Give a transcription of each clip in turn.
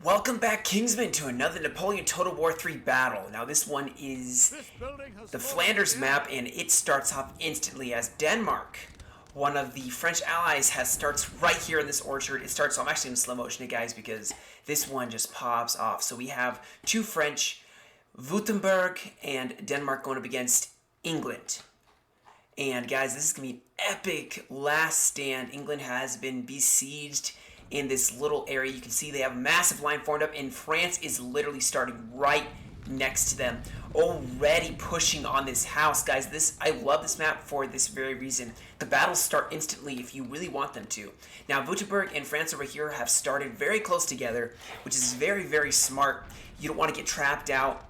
Welcome back, Kingsman, to another Napoleon Total War 3 battle. Now this one is the Flanders map, and it starts off instantly as Denmark. One of the French allies starts right here in this orchard. It starts, I'm actually in slow motion, guys, because this one just pops off. So we have two French, Wurttemberg and Denmark going up against England. And guys, this is going to be an epic last stand. England has been besieged in this little area. You can see they have a massive line formed up, and France is literally starting right next to them, already pushing on this house. Guys, I love this map for this very reason. The battles start instantly if you really want them to. Now, Wurttemberg and France over here have started very close together, which is very, very smart. You don't want to get trapped out.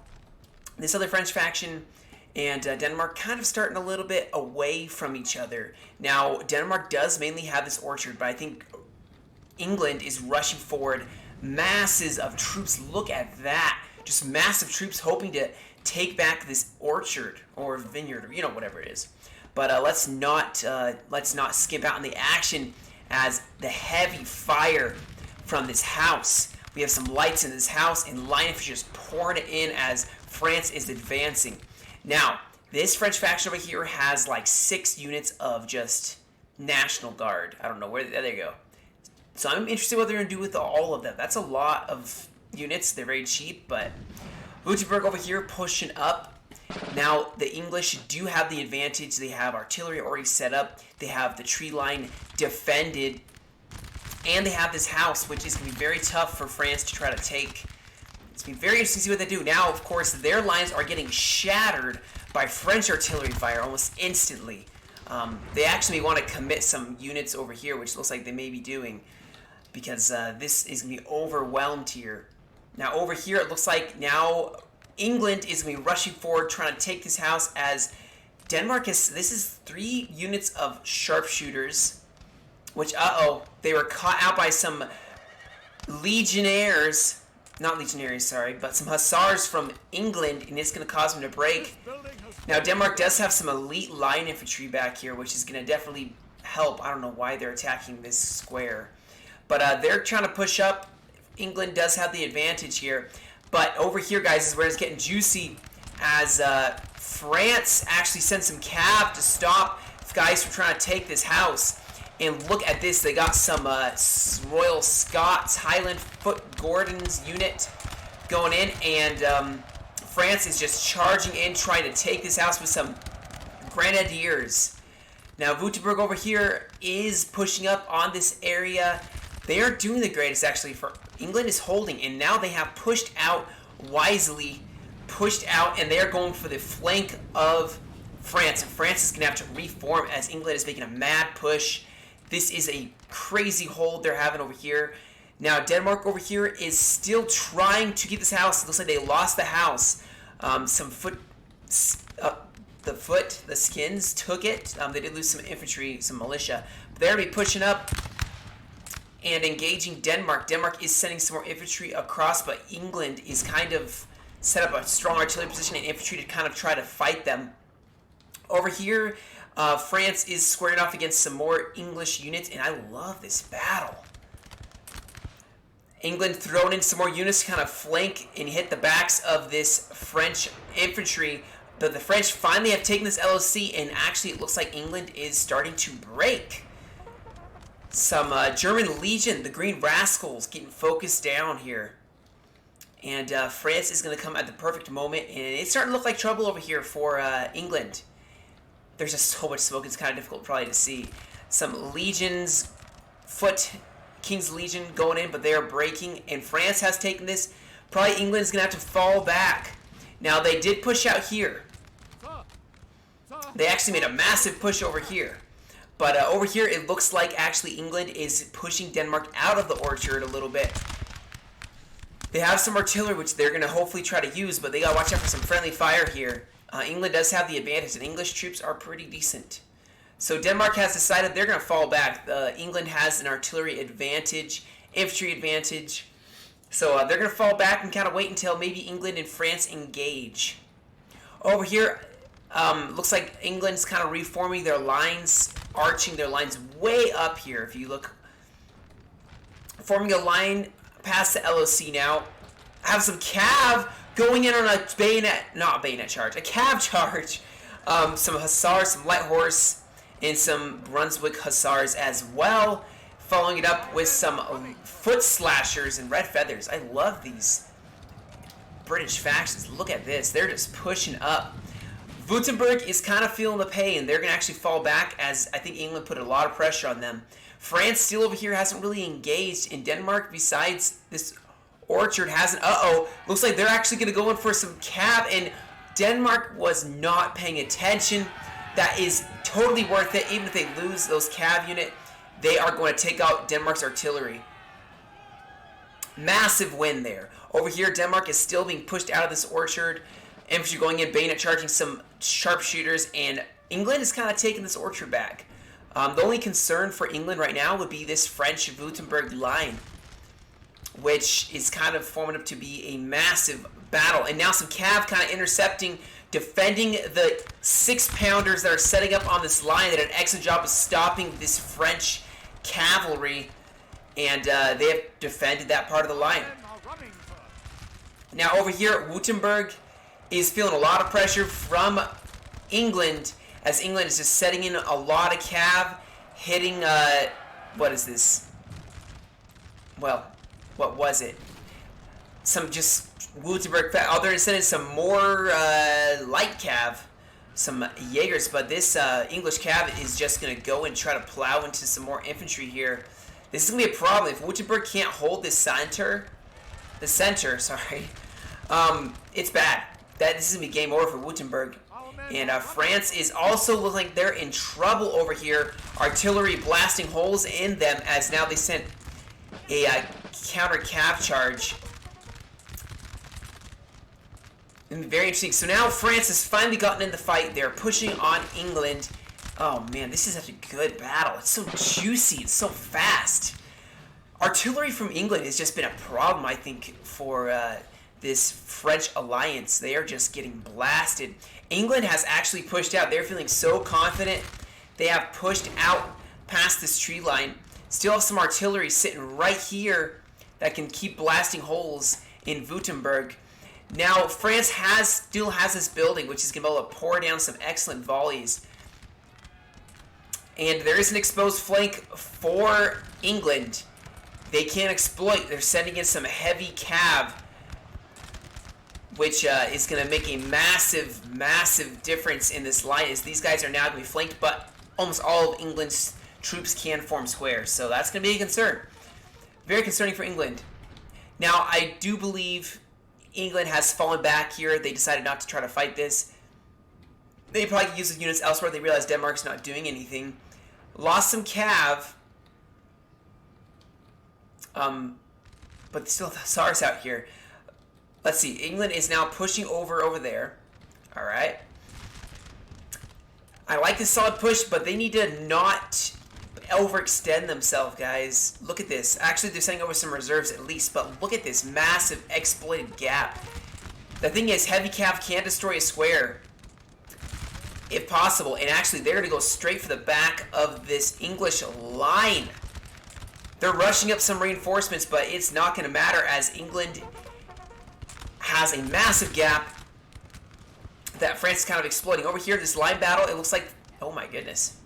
This other French faction and Denmark kind of starting a little bit away from each other. Now, Denmark does mainly have this orchard, but I think England is rushing forward. Masses of troops. Look at that. Just massive troops hoping to take back this orchard or vineyard, or whatever it is. But let's not skip out on the action as the heavy fire from this house. We have some lights in this house, and line infantry just pouring it in as France is advancing. Now, this French faction over here has like 6 units of just National Guard. I don't know where. There you go. So I'm interested what they're going to do with all of them. That's a lot of units. They're very cheap, but Wurttemberg over here pushing up. Now, the English do have the advantage. They have artillery already set up. They have the tree line defended. And they have this house, which is going to be very tough for France to try to take. It's going to be very interesting to see what they do. Now, of course, their lines are getting shattered by French artillery fire almost instantly. They actually want to commit some units over here, which looks like they may be doing, because this is going to be overwhelmed here. Now over here it looks like now England is going to be rushing forward trying to take this house, as Denmark this is 3 units of sharpshooters, which they were caught out by some legionnaires, not legionaries, sorry, but some hussars from England, and it's going to cause them to break. Now Denmark does have some elite line infantry back here, which is going to definitely help. I don't know why they're attacking this square. But they're trying to push up. England does have the advantage here. But over here, guys, is where it's getting juicy, as France actually sent some cav to stop guys from trying to take this house. And look at this. They got some Royal Scots, Highland Foot Gordon's unit going in. And France is just charging in, trying to take this house with some grenadiers. Now, Wurttemberg over here is pushing up on this area. They are doing the greatest, actually, for England is holding, and now they have pushed out wisely, and they are going for the flank of France, and France is going to have to reform as England is making a mad push. This is a crazy hold they're having over here. Now, Denmark over here is still trying to keep this house. It looks like they lost the house. The skins took it. They did lose some infantry, some militia. But they're going to be pushing up and engaging Denmark. Denmark is sending some more infantry across, but England is kind of set up a strong artillery position and infantry to kind of try to fight them. Over here, France is squaring off against some more English units, and I love this battle. England throwing in some more units to kind of flank and hit the backs of this French infantry. But the French finally have taken this LOC, and actually it looks like England is starting to break. Some German Legion, the Green Rascals, getting focused down here. And France is going to come at the perfect moment. And it's starting to look like trouble over here for England. There's just so much smoke, it's kind of difficult probably to see. Some legions, King's Legion going in, but they are breaking. And France has taken this. Probably England is going to have to fall back. Now, they did push out here. They actually made a massive push over here. But over here, it looks like actually England is pushing Denmark out of the orchard a little bit. They have some artillery, which they're going to hopefully try to use, but they got to watch out for some friendly fire here. England does have the advantage, and English troops are pretty decent. So Denmark has decided they're going to fall back. England has an artillery advantage, infantry advantage. So they're going to fall back and kind of wait until maybe England and France engage. Over here, looks like England's kind of reforming their lines, arching their lines way up here. If you look, forming a line past the LOC now. Have some cav going in on a bayonet, not a bayonet charge, a cav charge. Some hussars, some light horse, and some Brunswick hussars as well. Following it up with some foot slashers and red feathers. I love these British factions. Look at this. They're just pushing up. Wurttemberg is kind of feeling the pain. They're going to actually fall back as I think England put a lot of pressure on them. France still over here hasn't really engaged. In Denmark, besides this orchard, hasn't. Looks like they're actually going to go in for some cav, and Denmark was not paying attention. That is totally worth it. Even if they lose those cav unit, they are going to take out Denmark's artillery. Massive win there. Over here, Denmark is still being pushed out of this orchard. Infantry going in, bayonet charging some sharpshooters, and England is kind of taking this orchard back. The only concern for England right now would be this French Wurttemberg line, which is kind of forming up to be a massive battle. And now some cav kind of intercepting, defending the 6-pounders that are setting up on this line. They did an excellent job of stopping this French cavalry, and they have defended that part of the line. Now over here, Wurttemberg is feeling a lot of pressure from England, as England is just setting in a lot of cav, hitting, what is this? Well, what was it? Some just Wurttemberg, they're sending some more light cav, some Jaegers, but this English cav is just going to go and try to plow into some more infantry here. This is going to be a problem. If Wurttemberg can't hold this center, it's bad. This is going to be game over for Wurttemberg. And France is also looking like they're in trouble over here. Artillery blasting holes in them, as now they sent a counter cav charge. And very interesting. So now France has finally gotten in the fight. They're pushing on England. Oh man, this is such a good battle. It's so juicy. It's so fast. Artillery from England has just been a problem, I think, for this French alliance. They are just getting blasted. England has actually pushed out. They're feeling so confident. They have pushed out past this tree line. Still have some artillery sitting right here that can keep blasting holes in Wurttemberg. Now, France still has this building, which is going to be able to pour down some excellent volleys. And there is an exposed flank for England. They can't exploit. They're sending in some heavy cav, which is going to make a massive, massive difference in this line, as these guys are now going to be flanked, but almost all of England's troops can form squares. So that's going to be a concern. Very concerning for England. Now, I do believe England has fallen back here. They decided not to try to fight this. They probably could use the units elsewhere. They realized Denmark's not doing anything. Lost some cav. But they still have hussars out here. Let's see. England is now pushing over there. All right. I like this solid push, but they need to not overextend themselves, guys. Look at this. Actually, they're sending over some reserves at least, but look at this massive exploited gap. The thing is, heavy cav can destroy a square if possible, and actually they're going to go straight for the back of this English line. They're rushing up some reinforcements, but it's not going to matter, as England has a massive gap that France is kind of exploiting. Over here, this line battle, it looks like, oh my goodness.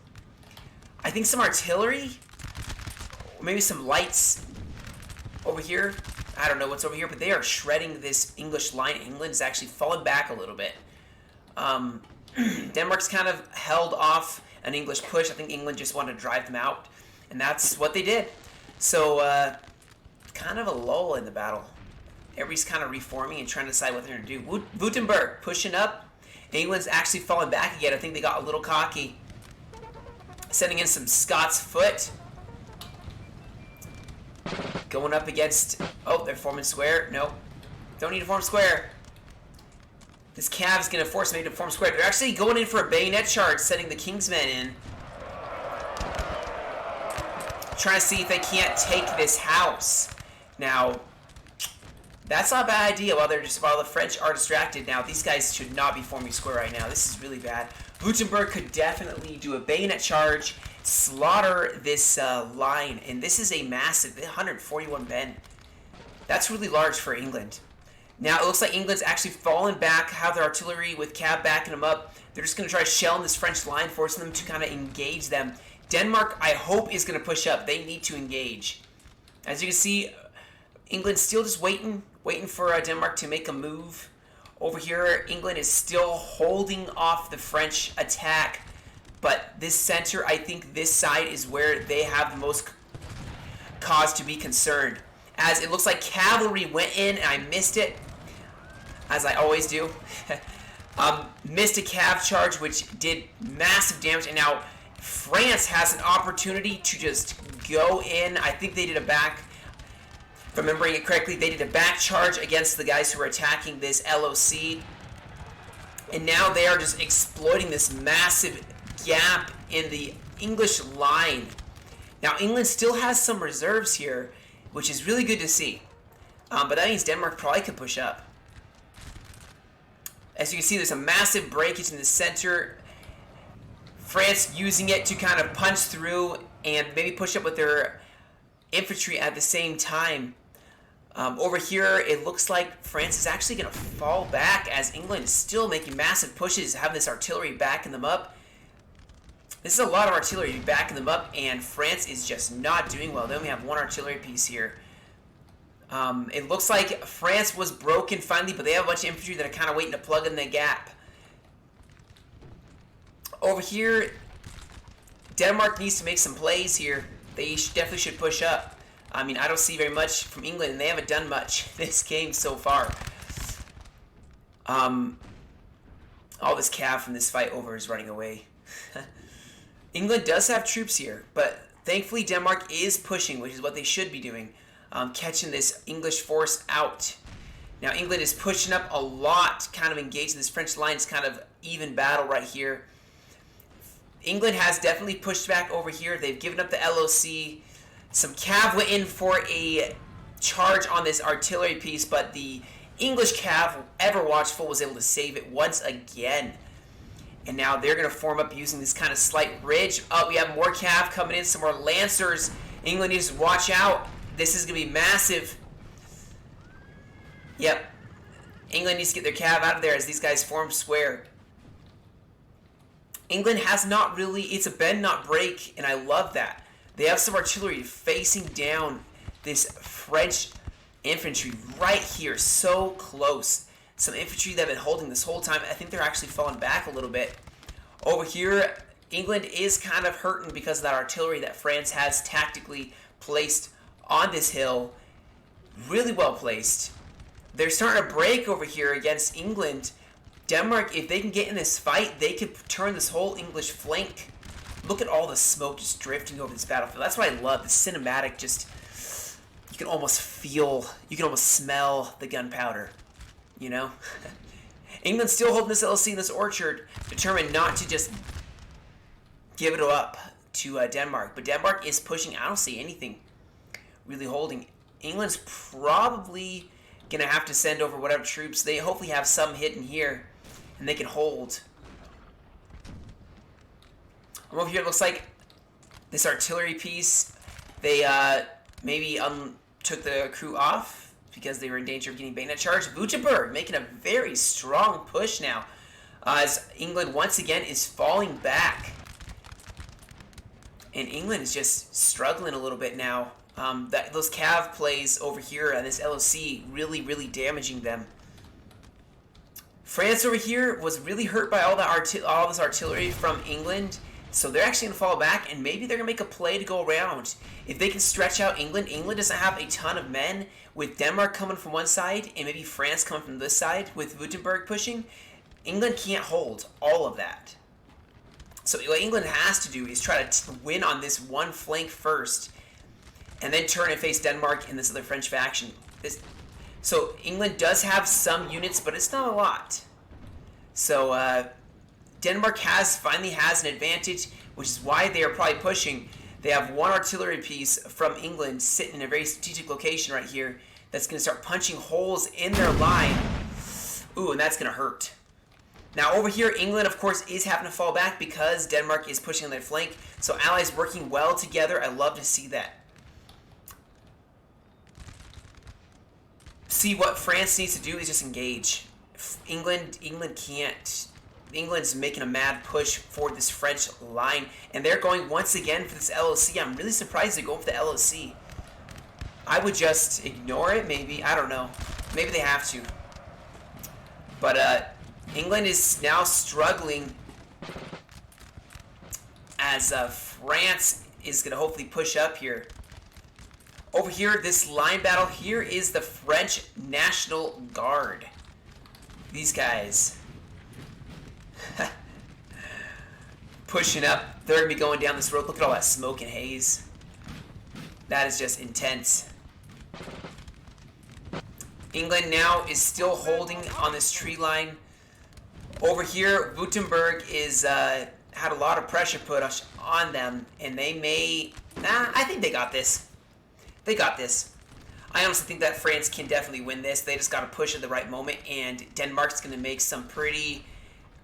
I think some artillery, or maybe some lights over here. I don't know what's over here, but they are shredding this English line. England is actually falling back a little bit. Denmark's kind of held off an English push. I think England just wanted to drive them out, and that's what they did. So, kind of a lull in the battle. Everybody's kind of reforming and trying to decide what they're going to do. Wurttemberg pushing up. England's actually falling back again. I think they got a little cocky. Sending in some Scots foot. Going up against... Oh, they're forming square. Nope. Don't need to form square. This cav is going to force me to form square. They're actually going in for a bayonet charge, setting the Kingsmen in. Trying to see if they can't take this house. Now, that's not a bad idea while the French are distracted. Now, these guys should not be forming square right now. This is really bad. Wurttemberg could definitely do a bayonet charge, slaughter this line, and this is a massive 141 men. That's really large for England. Now it looks like England's actually fallen back, have their artillery with cav backing them up. They're just going to try shelling this French line, forcing them to kind of engage them. Denmark, I hope, is going to push up. They need to engage. As you can see, England's still just waiting for Denmark to make a move. Over here, England is still holding off the French attack. But this center, I think this side is where they have the most cause to be concerned. As it looks like cavalry went in and I missed it, as I always do. Missed a cav charge, which did massive damage, and now France has an opportunity to just go in. I think they did a back, if I'm remembering it correctly, they did a back charge against the guys who were attacking this LOC, and now they are just exploiting this massive gap in the English line. Now England still has some reserves here, which is really good to see, but that means Denmark probably could push up. As you can see, there's a massive breakage in the center. France using it to kind of punch through and maybe push up with their infantry at the same time. Over here, it looks like France is actually going to fall back as England is still making massive pushes, having this artillery backing them up. This is a lot of artillery backing them up, and France is just not doing well. They only have one artillery piece here. It looks like France was broken finally, but they have a bunch of infantry that are kind of waiting to plug in the gap. Over here, Denmark needs to make some plays here. They definitely should push up. I mean, I don't see very much from England, and they haven't done much this game so far. All this cav from this fight over is running away. England does have troops here, but thankfully Denmark is pushing, which is what they should be doing. Catching this English force out. Now England is pushing up a lot, kind of engaged in this French line. It's kind of even battle right here. England has definitely pushed back over here. They've given up the LOC. Some cav went in for a charge on this artillery piece, but the English cav, ever watchful, was able to save it once again. And now they're going to form up using this kind of slight ridge. Oh, we have more cav coming in, some more lancers. England needs to watch out. This is going to be massive. Yep. England needs to get their cav out of there as these guys form square. England has not really, it's a bend not break, and I love that. They have some artillery facing down this French infantry right here, so close. Some infantry that have been holding this whole time. I think they're actually falling back a little bit. Over here, England is kind of hurting because of that artillery that France has tactically placed on this hill. Really well placed. They're starting to break over here against England. Denmark, if they can get in this fight, they could turn this whole English flank. Look at all the smoke just drifting over this battlefield. That's what I love. The cinematic, just, you can almost feel, you can almost smell the gunpowder, you know? England's still holding this LC in this orchard, determined not to just give it up to Denmark. But Denmark is pushing. I don't see anything really holding. England's probably going to have to send over whatever troops. They hopefully have some hidden here, and they can hold. Over here, it looks like this artillery piece, they maybe took the crew off because they were in danger of getting bayonet charged. Wurttemberg making a very strong push now as England once again is falling back. And England is just struggling a little bit now. Those cav plays over here and this LOC really damaging them. France over here was really hurt by all this artillery from England. So they're actually going to fall back, and maybe they're going to make a play to go around. If they can stretch out England, England doesn't have a ton of men. With Denmark coming from one side, and maybe France coming from this side, with Wurttemberg pushing, England can't hold all of that. So what England has to do is try to win on this one flank first, and then turn and face Denmark and this other French faction. So England does have some units, but it's not a lot. So Denmark finally has an advantage, which is why they are probably pushing. They have one artillery piece from England sitting in a very strategic location right here that's going to start punching holes in their line. Ooh, and that's going to hurt. Now over here, England, of course, is having to fall back because Denmark is pushing on their flank. So allies working well together. I love to see that. See, what France needs to do is just engage. England can't. England's making a mad push for this French line, and they're going once again for this LOC. I'm really surprised they're going for the LOC. I would just ignore it, maybe. I don't know. Maybe they have to. But England is now struggling as France is going to hopefully push up here. Over here, this line battle here is the French National Guard. These guys. Pushing up. They're going to be going down this road. Look at all that smoke and haze. That is just intense. England now is still holding on this tree line. Over here, Wurttemberg is had a lot of pressure put on them, and they may... Nah, I think they got this. They got this. I honestly think that France can definitely win this. They just got to push at the right moment, and Denmark's going to make some pretty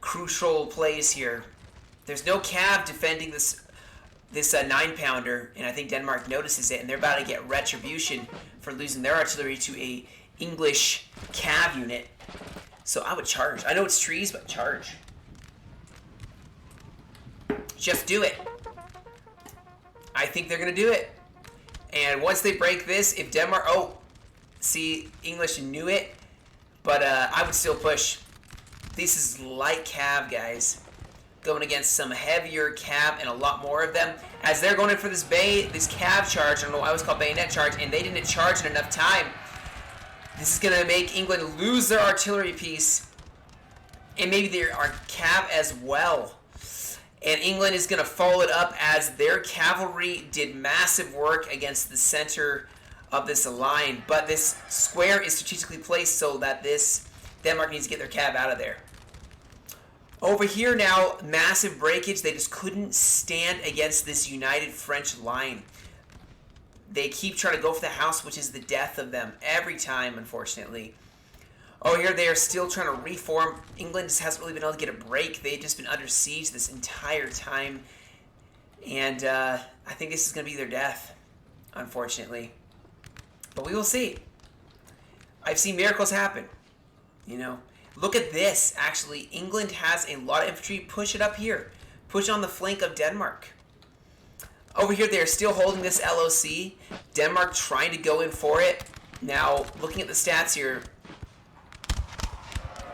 crucial plays here. There's no cav defending this 9-pounder, and I think Denmark notices it, and they're about to get retribution for losing their artillery to a English cav unit. So I would charge. I know it's trees, but charge. Just do it. I think they're going to do it. And once they break this, if Denmark... Oh, see, English knew it. But I would still push. This is light cav, guys. Going against some heavier cav and a lot more of them. As they're going in for this cav charge, I don't know why it was called bayonet charge, and they didn't charge in enough time. This is going to make England lose their artillery piece. And maybe their cav as well. And England is going to follow it up as their cavalry did massive work against the center of this line. But this square is strategically placed so that this Denmark needs to get their cav out of there. Over here now, massive breakage. They just couldn't stand against this united French line. They keep trying to go for the house, which is the death of them every time, unfortunately. Oh, here they are still trying to reform. England just hasn't really been able to get a break. They've just been under siege this entire time. And I think this is going to be their death, unfortunately. But we will see. I've seen miracles happen. You know, look at this. Actually, England has a lot of infantry. Push it up here. Push on the flank of Denmark. Over here, they are still holding this LOC. Denmark trying to go in for it. Now, looking at the stats here,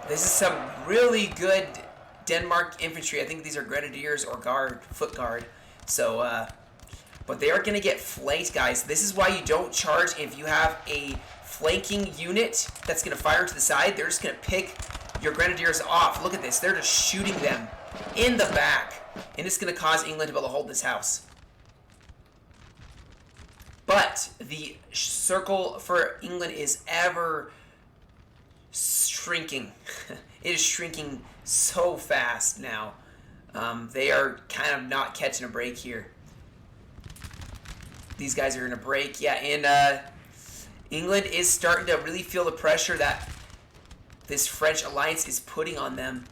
this is some really good Denmark infantry. I think these are grenadiers or foot guard. So, but they are going to get flanked, guys. This is why you don't charge if you have a flanking unit that's going to fire to the side. They're just going to pick your grenadiers off. Look at this. They're just shooting them in the back. And it's going to cause England to be able to hold this house. But the circle for England is ever shrinking. It is shrinking so fast now. They are kind of not catching a break here. These guys are in a break. Yeah, and England is starting to really feel the pressure that this French alliance is putting on them.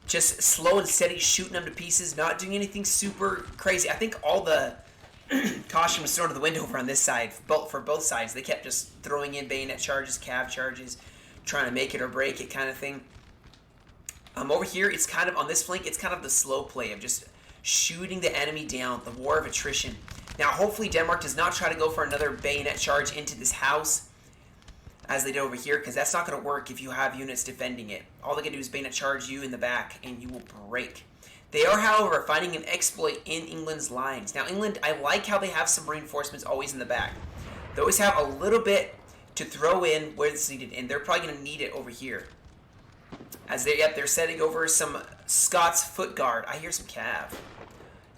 Just slow and steady, shooting them to pieces, not doing anything super crazy. I think all the caution was thrown to the wind over on this side, for both sides. They kept just throwing in bayonet charges, cav charges, trying to make it or break it kind of thing. Over here, it's kind of, on this flank, it's kind of the slow play of just shooting the enemy down, the war of attrition. Now, hopefully Denmark does not try to go for another bayonet charge into this house, as they did over here, because that's not going to work if you have units defending it. All they're going to do is bayonet charge you in the back, and you will break. They are, however, finding an exploit in England's lines. Now, England, I like how they have some reinforcements always in the back. They always have a little bit to throw in where it's needed, and they're probably going to need it over here. As they're setting over some Scots foot guard. I hear some cav.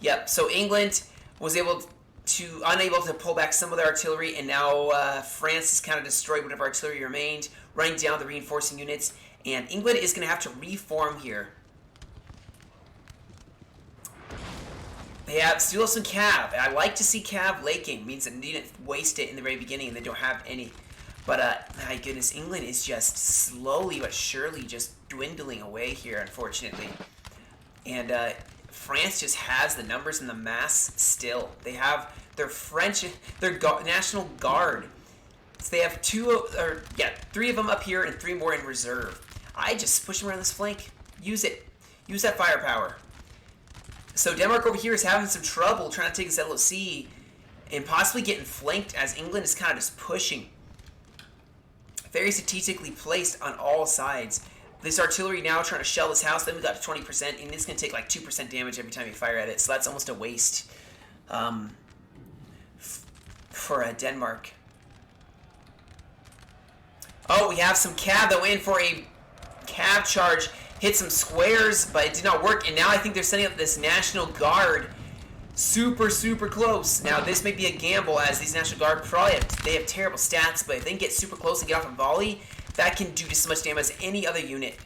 Yep, so England was unable to pull back some of their artillery, and now France has kind of destroyed whatever artillery remained, running down the reinforcing units, and England is going to have to reform here. They have still some cav. I like to see cav laking. It means that they didn't waste it in the very beginning and they don't have any. But my goodness, England is just slowly but surely just dwindling away here, unfortunately. And France just has the numbers and the mass still. They have their National Guard So they have three of them up here and 3 more in reserve. I just push them around this flank. Use it. Use that firepower. So Denmark over here is having some trouble trying to take this LOC and possibly getting flanked as England is kind of just pushing. Very strategically placed on all sides. This artillery now trying to shell this house. Then we got to 20%, and it's going to take like 2% damage every time you fire at it. So that's almost a waste for Denmark. Oh, we have some cav that went in for a cav charge. Hit some squares, but it did not work. And now I think they're setting up this National Guard super, super close. Now, this may be a gamble, as these National Guard probably have terrible stats, but if they can get super close and get off a volley, that can do just as much damage as any other unit.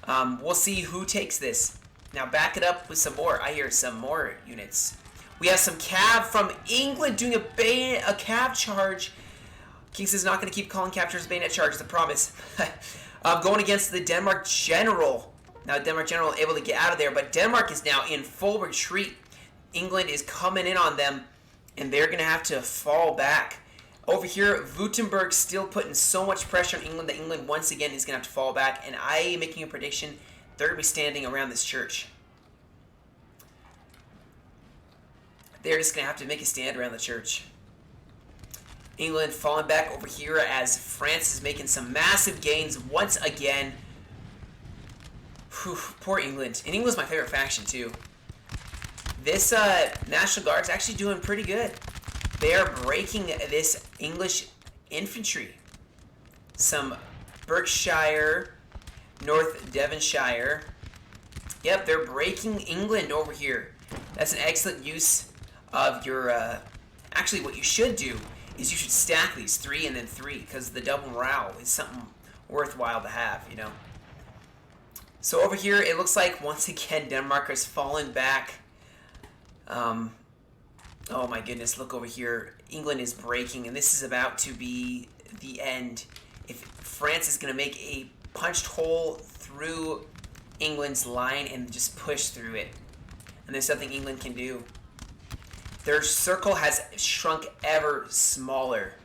We'll see who takes this. Now, back it up with some more. I hear some more units. We have some cav from England doing a cav charge. Kingston's not going to keep calling captures bayonet charges, I promise. Going against the Denmark General. Now, Denmark General able to get out of there, but Denmark is now in full retreat. England is coming in on them, and they're going to have to fall back. Over here, Wurttemberg still putting so much pressure on England that England once again is going to have to fall back, and I am making a prediction they're going to be standing around this church. They're just going to have to make a stand around the church. England falling back over here as France is making some massive gains once again. Whew, poor England. And England's my favorite faction too. This National Guard is actually doing pretty good. They are breaking this English infantry. Some Berkshire, North Devonshire. Yep, they're breaking England over here. That's an excellent use of your... actually, what you should do is you should stack these 3 and then 3, because the double morale is something worthwhile to have, you know. So over here, it looks like, once again, Denmark has fallen back. Oh my goodness, look over here. England is breaking, and this is about to be the end. If France is going to make a punched hole through England's line and just push through it. And there's nothing England can do. Their circle has shrunk ever smaller.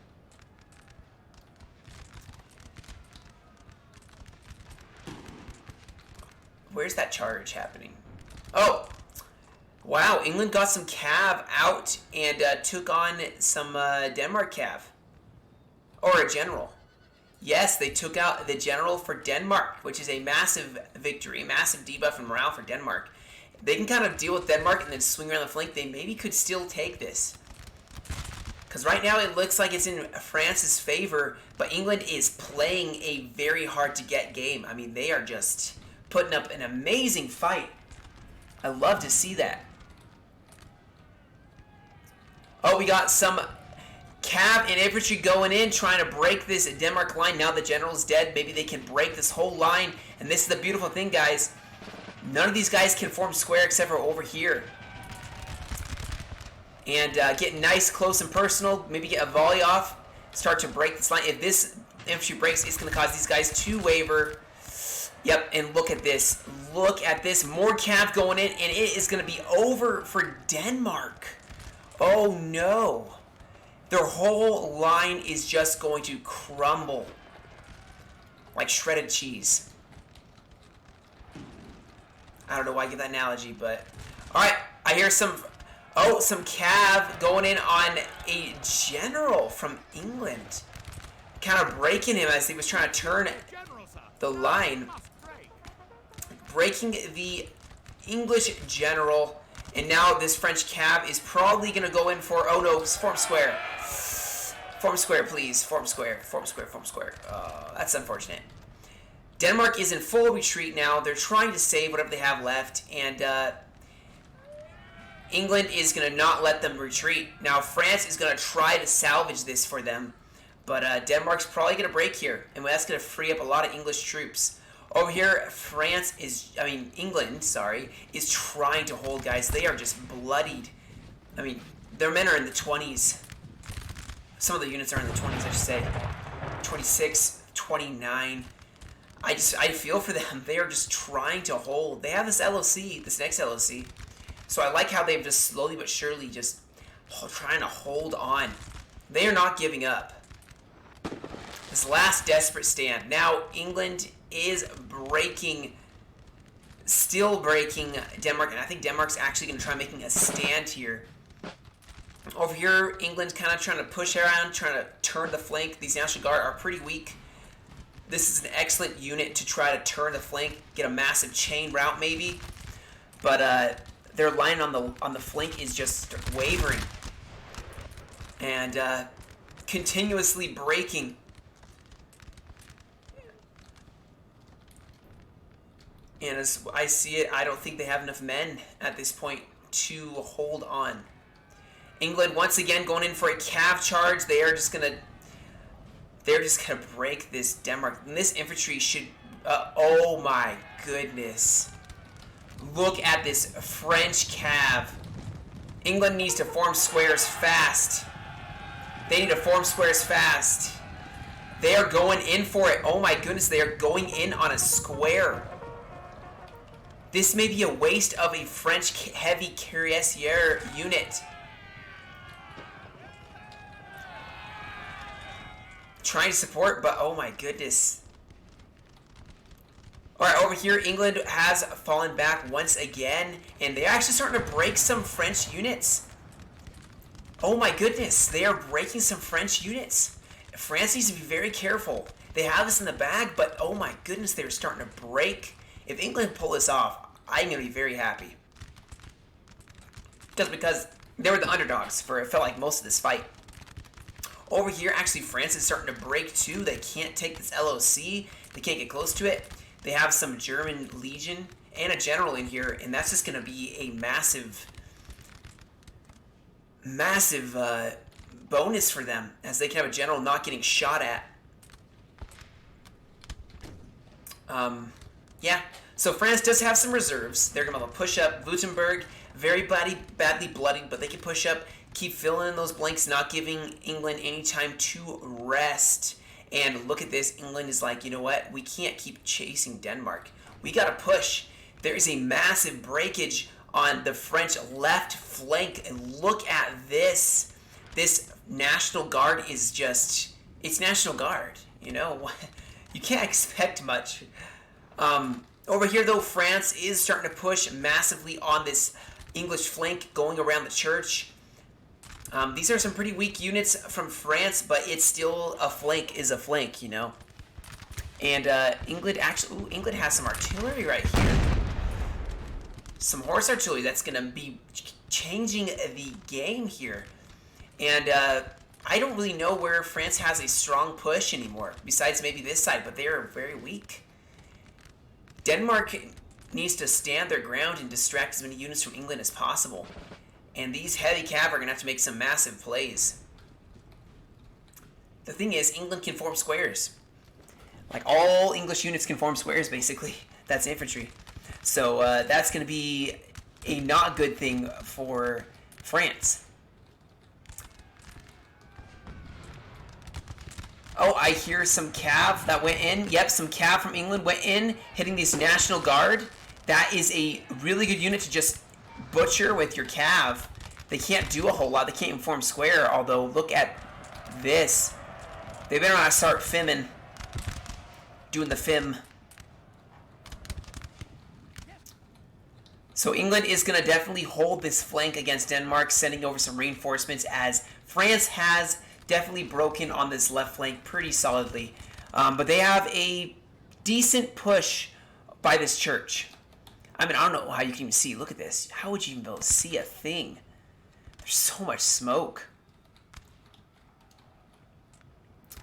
Where's that charge happening? Oh! Wow, England got some cav out and took on some Denmark cav. Or a general. Yes, they took out the general for Denmark, which is a massive victory, massive debuff in morale for Denmark. They can kind of deal with Denmark and then swing around the flank. They maybe could still take this. Because right now it looks like it's in France's favor, but England is playing a very hard-to-get game. I mean, they are just putting up an amazing fight. I love to see that. Oh, we got some cav and infantry going in, trying to break this Denmark line. Now the general's dead. Maybe they can break this whole line. And this is the beautiful thing, guys. None of these guys can form square except for over here. And get nice, close, and personal. Maybe get a volley off. Start to break this line. If this infantry breaks, it's going to cause these guys to waver. Yep, and look at this. Look at this. More cav going in, and it is going to be over for Denmark. Oh, no. Their whole line is just going to crumble like shredded cheese. I don't know why I give that analogy, but... Alright, I hear some cav going in on a general from England. Kind of breaking him as he was trying to turn the line. Breaking the English general. And now this French cav is probably going to go in for... Oh no, form square. Form square, please. Form square. Form square, form square. That's unfortunate. Denmark is in full retreat now. They're trying to save whatever they have left. And England is going to not let them retreat. Now, France is going to try to salvage this for them. But Denmark's probably going to break here. And that's going to free up a lot of English troops. Over here, England, is trying to hold, guys. They are just bloodied. I mean, their men are in the 20s. Some of the units are in the 20s, I should say. 26, 29. I feel for them. They are just trying to hold. They have this LOC, this next LOC. So I like how they've just slowly but surely just trying to hold on. They are not giving up. This last desperate stand. Now England is breaking, still breaking Denmark, and I think Denmark's actually going to try making a stand here. Over here, England's kind of trying to push around, trying to turn the flank. These National Guard are pretty weak. This is an excellent unit to try to turn the flank, get a massive chain route maybe. But their line on the flank is just wavering and continuously breaking. And as I see it, I don't think they have enough men at this point to hold on. England once again going in for a cav charge. They're just gonna break this Denmark. And this infantry should. Oh my goodness! Look at this French cav. England needs to form squares fast. They need to form squares fast. They are going in for it. Oh my goodness! They are going in on a square. This may be a waste of a French heavy cuirassier unit. Trying to support, but oh my goodness. Alright, over here, England has fallen back once again, and they're actually starting to break some French units. Oh my goodness, they are breaking some French units. France needs to be very careful. They have this in the bag, but oh my goodness, they're starting to break. If England pull this off, I'm going to be very happy. Just because they were the underdogs for, it felt like, most of this fight. Over here, actually, France is starting to break too. They can't take this LOC. They can't get close to it. They have some German legion and a general in here, and that's just going to be a massive bonus for them, as they can have a general not getting shot at. Yeah. So France does have some reserves. They're going to push up. Wurttemberg, very badly bloodied, but they can push up. Keep filling in those blanks, not giving England any time to rest. And look at this. England is like, you know what? We can't keep chasing Denmark. We got to push. There is a massive breakage on the French left flank. And look at this. This National Guard is just... It's National Guard, you know? You can't expect much. Over here, though, France is starting to push massively on this English flank going around the church. These are some pretty weak units from France, but it's still a flank is a flank, you know. And England actually, England has some artillery right here. Some horse artillery that's going to be changing the game here. And I don't really know where France has a strong push anymore, besides maybe this side, but they are very weak. Denmark needs to stand their ground and distract as many units from England as possible. And these heavy cav are going to have to make some massive plays. The thing is, England can form squares. Like, all English units can form squares, basically. That's infantry. So, that's going to be a not good thing for France. Oh, I hear some cav that went in. Yep, some cav from England went in, hitting this National Guard. That is a really good unit to just butcher with your cav. They can't do a whole lot. They can't even form square, although look at this. They better not start fimming. Doing the fim. So England is going to definitely hold this flank against Denmark, sending over some reinforcements, as France has definitely broken on this left flank pretty solidly. But they have a decent push by this church. I mean, I don't know how you can even see. Look at this. How would you even be able to see a thing? There's so much smoke.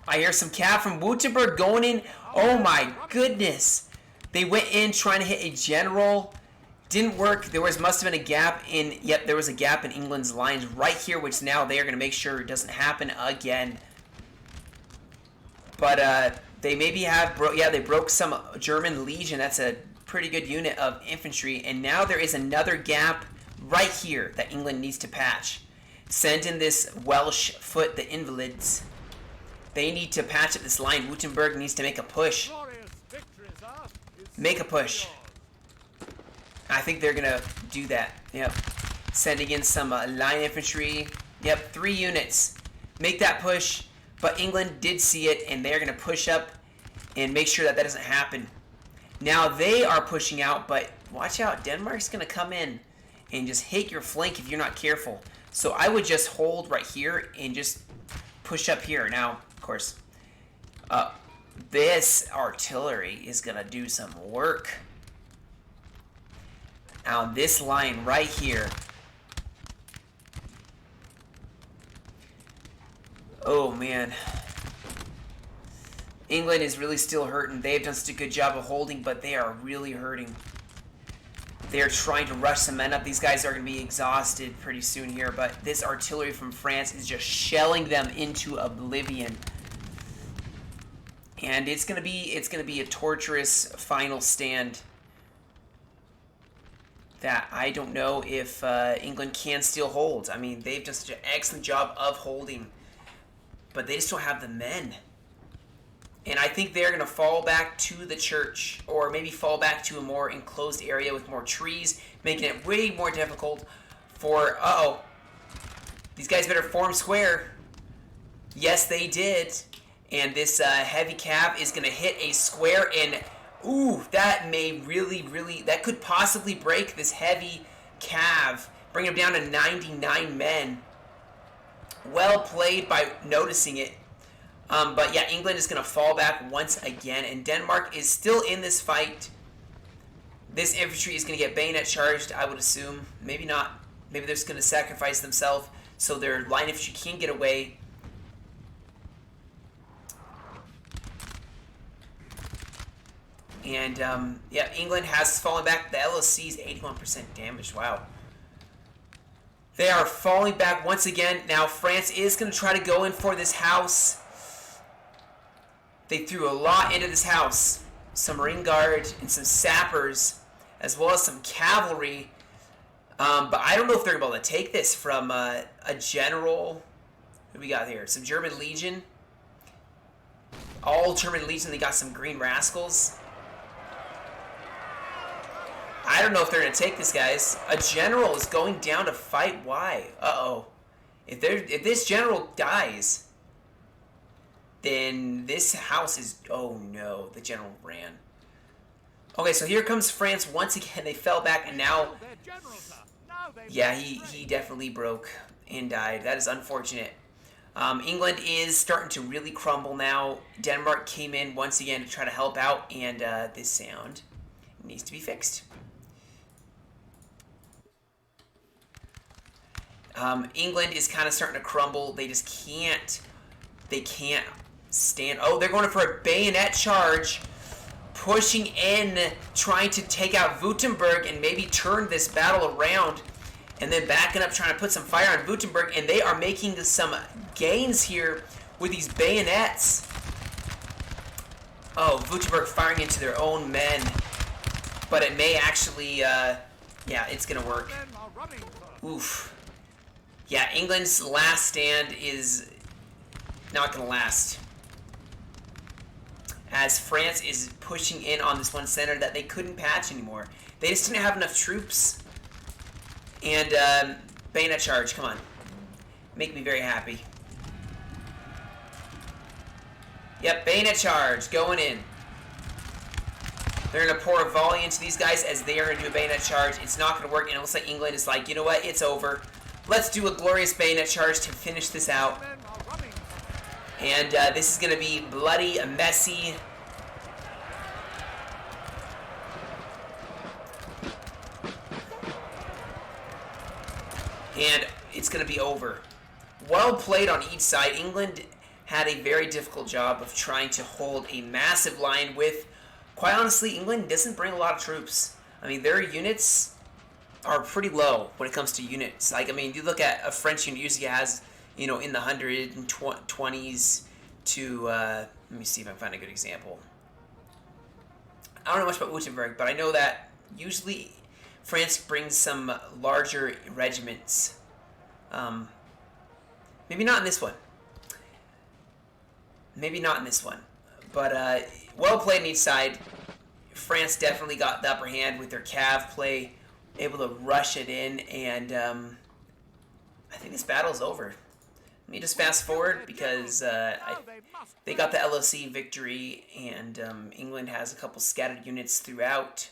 I hear some cav from Wurttemberg going in. Oh my goodness. They went in trying to hit a general. Didn't work. There must have been a gap in... Yep, there was a gap in England's lines right here, which now they are going to make sure it doesn't happen again. But they maybe have... Yeah, they broke some German legion. That's a pretty good unit of infantry. And now there is another gap right here that England needs to patch. Send in this Welsh foot, the invalids. They need to patch up this line. Wurttemberg needs to make a push. Make a push. I think they're going to do that. Yep. Sending in some line infantry. Yep, 3 units. Make that push. But England did see it, and they're going to push up and make sure that that doesn't happen. Now they are pushing out, but watch out. Denmark's going to come in and just hit your flank if you're not careful. So I would just hold right here and just push up here. Now, of course, this artillery is going to do some work. Now this line right here. Oh, man. England is really still hurting. They've done such a good job of holding, but they are really hurting. They're trying to rush some men up. These guys are going to be exhausted pretty soon here, but this artillery from France is just shelling them into oblivion. And it's going to be a torturous final stand that I don't know if England can still hold. I mean, they've done such an excellent job of holding, but they just don't have the men. And I think they're going to fall back to the church, or maybe fall back to a more enclosed area with more trees, making it way more difficult for... Uh-oh. These guys better form square. Yes, they did. And this heavy cav is going to hit a square, and... Ooh, that may really... That could possibly break this heavy cav. Bring him down to 99 men. Well played by noticing it. But yeah, England is going to fall back once again, and Denmark is still in this fight. This infantry is going to get bayonet charged, I would assume. Maybe not. Maybe they're just going to sacrifice themselves so their line infantry can get away. And yeah, England has fallen back. The LOC is 81% damaged. Wow. They are falling back once again. Now France is going to try to go in for this house. They threw a lot into this house. Some Marine Guard and some sappers, as well as some cavalry. But I don't know if they're able to take this from a general. Who we got here? Some German Legion. All German Legion. They got some Green Rascals. I don't know if they're going to take this, guys. A general is going down to fight. Why? Uh-oh. If this general dies, then this house is... Oh, no. The general ran. Okay, so here comes France once again. They fell back, and now... Yeah, he definitely broke and died. That is unfortunate. England is starting to really crumble now. Denmark came in once again to try to help out, and this sound needs to be fixed. England is kind of starting to crumble. They just can't... They can't stand... Oh, they're going for a bayonet charge. Pushing in, trying to take out Wurttemberg and maybe turn this battle around. And then backing up, trying to put some fire on Wurttemberg. And they are making some gains here with these bayonets. Oh, Wurttemberg firing into their own men. But it may actually... yeah, it's going to work. Oof. Yeah, England's last stand is not going to last. As France is pushing in on this one center that they couldn't patch anymore. They just didn't have enough troops. And bayonet charge, come on. Make me very happy. Yep, bayonet charge, going in. They're going to pour a volley into these guys as they are going to do a bayonet charge. It's not going to work, and it looks like England is like, you know what, it's over. Let's do a glorious bayonet charge to finish this out. And this is going to be bloody, messy. And it's going to be over. Well played on each side. England had a very difficult job of trying to hold a massive line with, quite honestly, England doesn't bring a lot of troops. I mean, their units are pretty low when it comes to units. Like, I mean, you look at a French unit usually has, you know, in the 120s to, let me see if I can find a good example. I don't know much about Wurttemberg, but I know that usually France brings some larger regiments. Maybe not in this one. Maybe not in this one. But well played on each side. France definitely got the upper hand with their cav play, able to rush it in, and I think this battle's over. let me just fast forward because they got the LOC victory, and England has a couple scattered units throughout.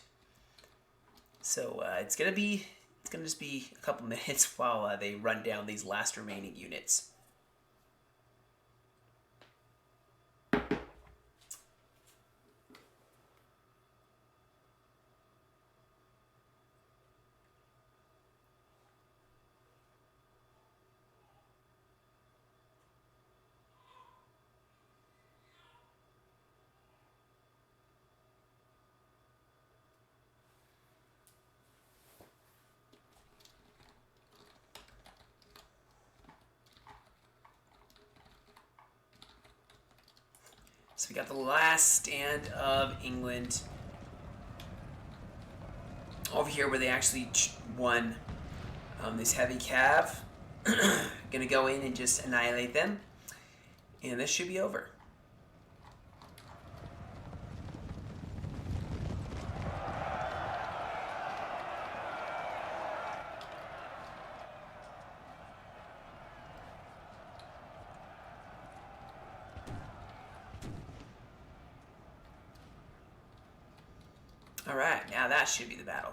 So it's gonna just be a couple minutes while they run down these last remaining units. So we got the last stand of England over here where they actually won this heavy cav. Gonna go in and just annihilate them, and this should be over. Alright, now that should be the battle.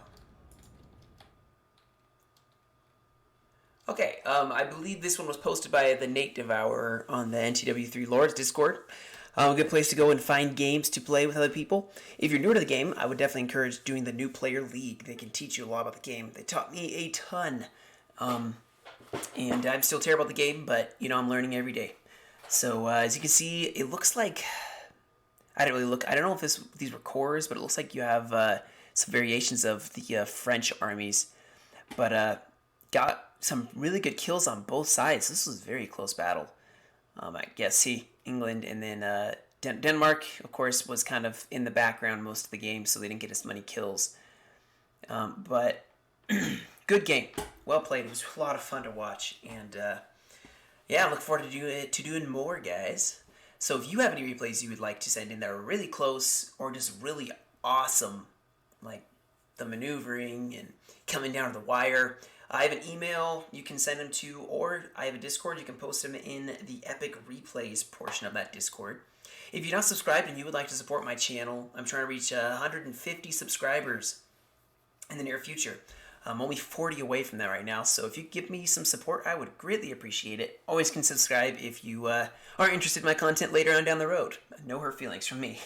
Okay, I believe this one was posted by the Nate Devourer on the NTW3 Lords Discord. A good place to go and find games to play with other people. If you're new to the game, I would definitely encourage doing the New Player League. They can teach you a lot about the game. They taught me a ton. And I'm still terrible at the game, but, you know, I'm learning every day. So, as you can see, it looks like... I don't know if these were cores, but it looks like you have some variations of the French armies. But got some really good kills on both sides. This was a very close battle. I guess, see, England and then Denmark, of course, was kind of in the background most of the game, so they didn't get as many kills. But good game. Well played. It was a lot of fun to watch. And yeah, I look forward to doing more, guys. So if you have any replays you would like to send in that are really close or just really awesome, like the maneuvering and coming down to the wire, I have an email you can send them to, or I have a Discord. You can post them in the Epic Replays portion of that Discord. If you're not subscribed and you would like to support my channel, I'm trying to reach 150 subscribers in the near future. I'm only 40 away from that right now, so if you give me some support, I would greatly appreciate it. Always can subscribe if you are interested in my content later on down the road. No hurt feelings from me.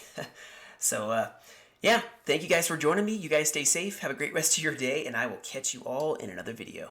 So, yeah, thank you guys for joining me. You guys stay safe, have a great rest of your day, and I will catch you all in another video.